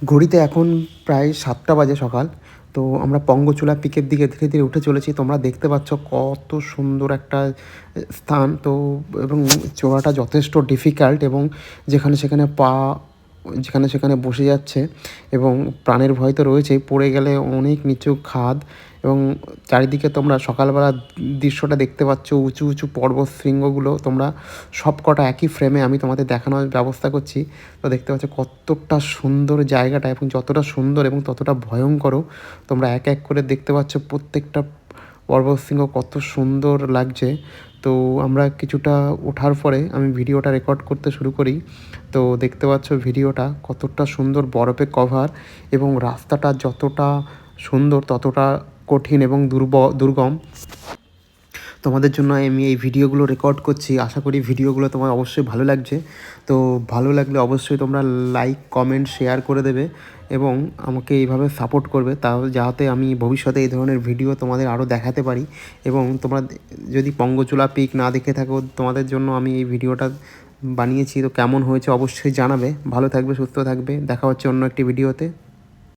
ঘড়িতে এখন প্রায় 7টা বাজে সকাল। তো আমরা পঙ্গচূড়া পিকের দিকে ধীরে, ধীরে উঠে চলেছি। তোমরা দেখতে পাচ্ছ কত সুন্দর একটা স্থান। তো এবং চড়াটা যথেষ্ট ডিফিকাল্ট এবং যেখানে সেখানে পা যেখানে সেখানে বসে যাচ্ছে এবং প্রাণের ভয় তো রয়েছেই। পড়ে গেলে অনেক নিচু খাদ এবং চারিদিকে তোমরা সকালবেলা দৃশ্যটা দেখতে পাচ্ছ। উঁচু, উঁচু পর্বত শৃঙ্গগুলো তোমরা সবকটা একই ফ্রেমে আমি তোমাদের দেখানোর ব্যবস্থা করছি। তো দেখতে পাচ্ছ কতটা সুন্দর জায়গাটা এবং যতটা সুন্দর এবং ততটা ভয়ঙ্করও। তোমরা এক এক করে দেখতে পাচ্ছ প্রত্যেকটা পর্বতশৃঙ্গ কত সুন্দর লাগছে। তো আমরা কিছুটা ওঠার পরে আমি ভিডিওটা রেকর্ড করতে শুরু করি। তো দেখতে পাচ্ছ ভিডিওটা কতটা সুন্দর বরফে কভার এবং রাস্তাটা যতটা সুন্দর ততটা কঠিন এবং দুর্গম। তোমাদের জন্য আমি এই ভিডিওগুলো রেকর্ড করছি। আশা করি ভিডিওগুলো তোমার অবশ্যই ভালো লাগছে। তো ভালো লাগলে অবশ্যই তোমরা লাইক, কমেন্ট, শেয়ার করে দেবে এবং আমাকে এইভাবে সাপোর্ট করবে যাতে আমি ভবিষ্যতে এই ধরনের ভিডিও তোমাদের আরও দেখাতে পারি। এবং তোমরা যদি পঙ্গচূড়া পিক না দেখে থাকো, তোমাদের জন্য আমি এই ভিডিওটা বানিয়েছি। তো কেমন হয়েছে অবশ্যই জানাবে। ভালো থাকবে, সুস্থ থাকবে। দেখা হচ্ছে অন্য একটি ভিডিওতে।